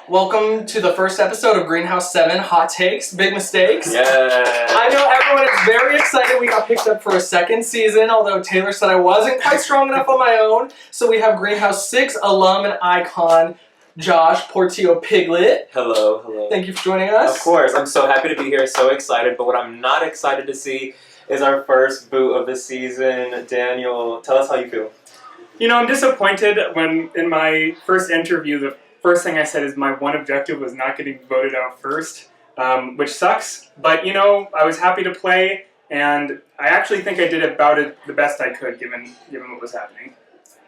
Welcome to the first episode of Greenhouse 7 Hot Takes, Big Mistakes. Yeah. I know everyone is very excited we got picked up for a second season, although Taylor said I wasn't quite strong enough on my own. So we have Greenhouse 6 alum and icon, Josh Portillo Piglet. Hello. Thank you for joining us. Of course, I'm so happy to be here, so excited, but what I'm not excited to see is our first boot of the season. Daniel, tell us how you feel. You know, I'm disappointed when in my first interview, the first thing I said is my one objective was not getting voted out first, which sucks. But, you know, I was happy to play, and I actually think I did about it the best I could given what was happening.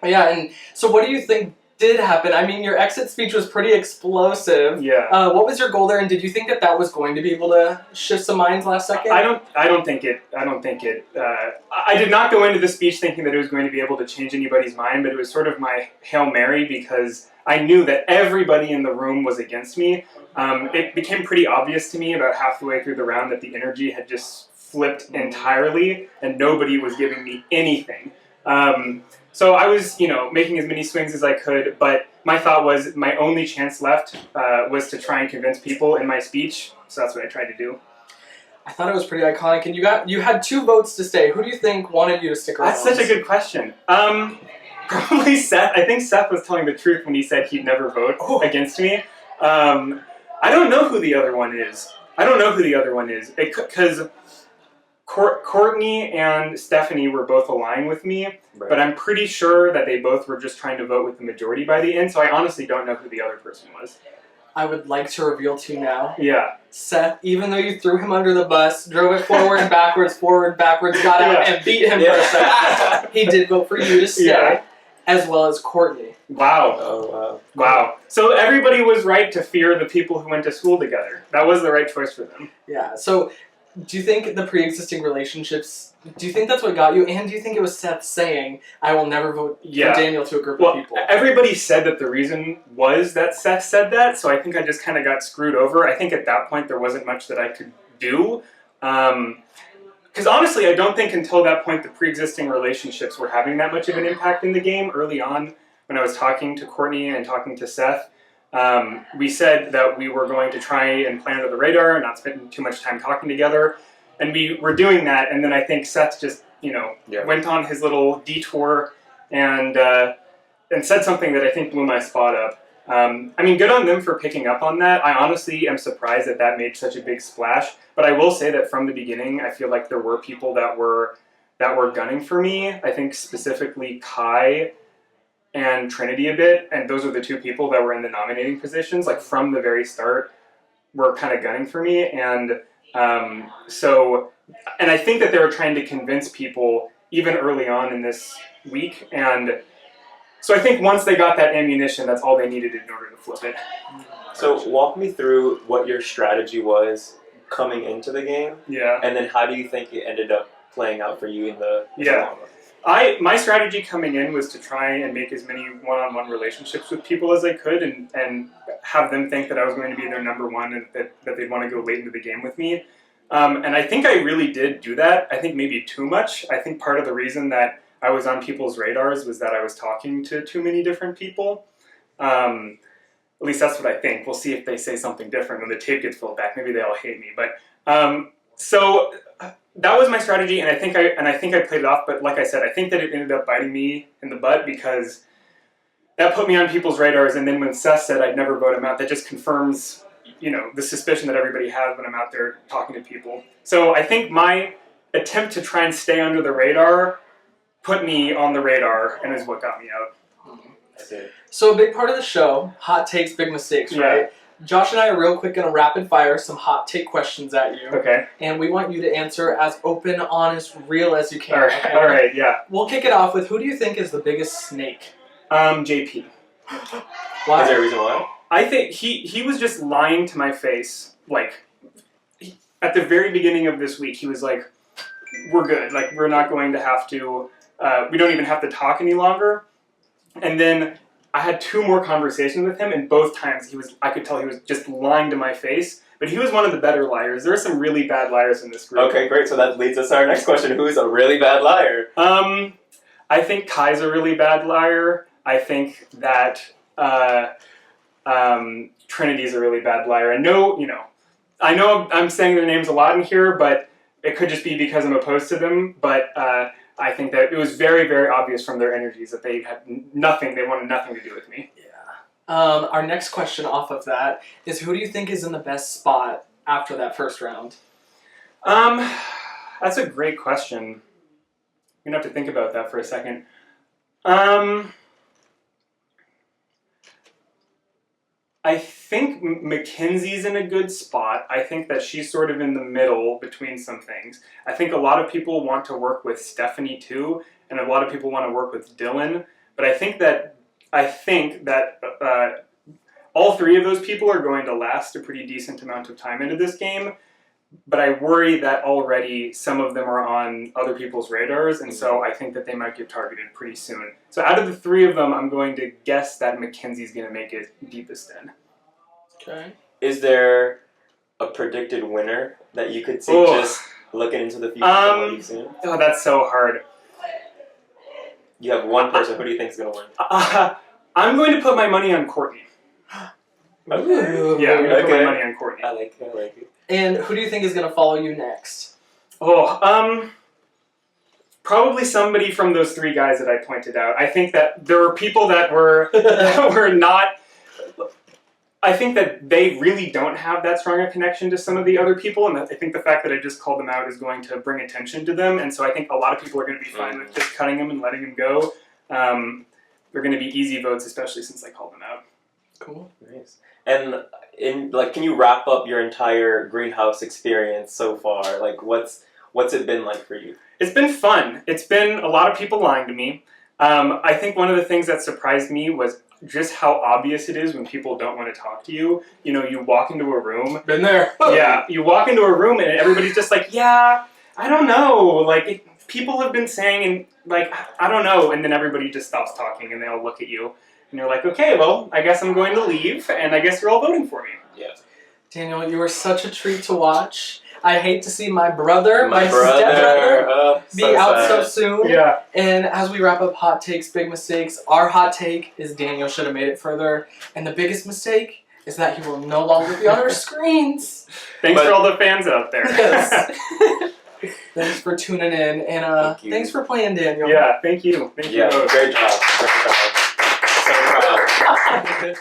Yeah, and so what do you think did happen? I mean, your exit speech was pretty explosive. Yeah. What was your goal there, and did you think that was going to be able to shift some minds last second? I don't think it. I did not go into the speech thinking that it was going to be able to change anybody's mind, but it was sort of my Hail Mary because I knew that everybody in the room was against me. It became pretty obvious to me about halfway through the round that the energy had just flipped entirely, and nobody was giving me anything. So I was, making as many swings as I could, but my thought was my only chance left was to try and convince people in my speech, so that's what I tried to do. I thought it was pretty iconic, and you had 2 votes to stay. Who do you think wanted you to stick around? That's such a good question. Probably Seth. I think Seth was telling the truth when he said he'd never vote against me. I don't know who the other one is. Because Courtney and Stephanie were both aligned with me, right. But I'm pretty sure that they both were just trying to vote with the majority by the end, so I honestly don't know who the other person was. I would like to reveal to you now. Yeah. Seth, even though you threw him under the bus, drove it forward, backwards, got out and beat him for a second, he did vote for you to stay, as well as Courtney. Wow. Oh, wow. So everybody was right to fear the people who went to school together. That was the right choice for them. Yeah, so do you think the pre-existing relationships, do you think that's what got you? And do you think it was Seth saying, I will never vote for Daniel to a group of people? Everybody said that the reason was that Seth said that, so I think I just kind of got screwed over. I think at that point there wasn't much that I could do. Because honestly, I don't think until that point the pre-existing relationships were having that much of an impact in the game. Early on, when I was talking to Courtney and talking to Seth, we said that we were going to try and play under the radar and not spend too much time talking together. And we were doing that, and then I think Seth just, went on his little detour and said something that I think blew my spot up. Good on them for picking up on that. I honestly am surprised that made such a big splash. But I will say that from the beginning, I feel like there were people that were gunning for me. I think specifically Kai and Trinity a bit, and those are the 2 people that were in the nominating positions, like from the very start, were kind of gunning for me, and I think that they were trying to convince people even early on in this week, and so I think once they got that ammunition, that's all they needed in order to flip it. So walk me through what your strategy was coming into the game, and then how do you think it ended up playing out for you in the long run? My strategy coming in was to try and make as many one-on-one relationships with people as I could and have them think that I was going to be their number one and that they'd want to go late into the game with me. And I think I really did do that. I think maybe too much. I think part of the reason that I was on people's radars was that I was talking to too many different people. At least that's what I think. We'll see if they say something different when the tape gets filled back. Maybe they all hate me. But so that was my strategy, and I think I played it off. But like I said, I think that it ended up biting me in the butt because that put me on people's radars. And then when Seth said I'd never vote him out, that just confirms, the suspicion that everybody has when I'm out there talking to people. So I think my attempt to try and stay under the radar put me on the radar and is what got me out. So a big part of the show, hot takes, big mistakes, right? Josh and I are real quick going to rapid fire some hot take questions at you. Okay. And we want you to answer as open, honest, real as you can. All right, okay? All right, yeah. We'll kick it off with, who do you think is the biggest snake? JP. Why? Is there a reason why? I think he was just lying to my face. At the very beginning of this week, he was like, we're good. We're not going to have to, we don't even have to talk any longer. And then I had 2 more conversations with him, and both times I could tell he was just lying to my face. But he was one of the better liars. There are some really bad liars in this group. Okay, great. So that leads us to our next question. Who is a really bad liar? I think Kai's a really bad liar. I think that Trinity's a really bad liar. And I know I'm saying their names a lot in here, but it could just be because I'm opposed to them. But I think that it was very, very obvious from their energies that they had nothing. They wanted nothing to do with me. Yeah. Our next question off of that is, who do you think is in the best spot after that first round? That's a great question. I'm gonna have to think about that for a second. I think Mackenzie's in a good spot. I think that she's sort of in the middle between some things. I think a lot of people want to work with Stephanie too, and a lot of people want to work with Dylan. But I think that all three of those people are going to last a pretty decent amount of time into this game. But I worry that already some of them are on other people's radars, and so I think that they might get targeted pretty soon. So out of the three of them, I'm going to guess that Mackenzie's going to make it deepest in. Okay. Is there a predicted winner that you could see just looking into the future from what you've seen? Oh, that's so hard. You have one person. Who do you think is going to win? I'm going to put my money on Courtney. Okay. Yeah, I'm going to put my money on Courtney. I like it. And who do you think is going to follow you next? Probably somebody from those three guys that I pointed out. I think that there were people that were not. I think that they really don't have that strong a connection to some of the other people, and I think the fact that I just called them out is going to bring attention to them. And so I think a lot of people are going to be fine with just cutting them and letting them go. They're going to be easy votes, especially since I called them out. Cool. Nice. And can you wrap up your entire greenhouse experience so far? Like, what's it been like for you? It's been fun. It's been a lot of people lying to me. I think one of the things that surprised me was just how obvious it is when people don't want to talk to you. You know, you walk into a room. Been there. Yeah, you walk into a room and everybody's just like, yeah, I don't know. Like, people have been saying, and like, I don't know. And then everybody just stops talking and they all look at you. And you're like, okay, well, I guess I'm going to leave, and I guess you're all voting for me. Yeah. Daniel, you were such a treat to watch. I hate to see my brother, my stepbrother, be out so soon. Yeah. And as we wrap up Hot Takes, Big Mistakes, our hot take is Daniel should have made it further. And the biggest mistake is that he will no longer be on our screens. Thanks for all the fans out there. Yes. Thanks for tuning in, and thanks for playing, Daniel. Yeah, thank you. Thank you both. Great job. Great job. So proud.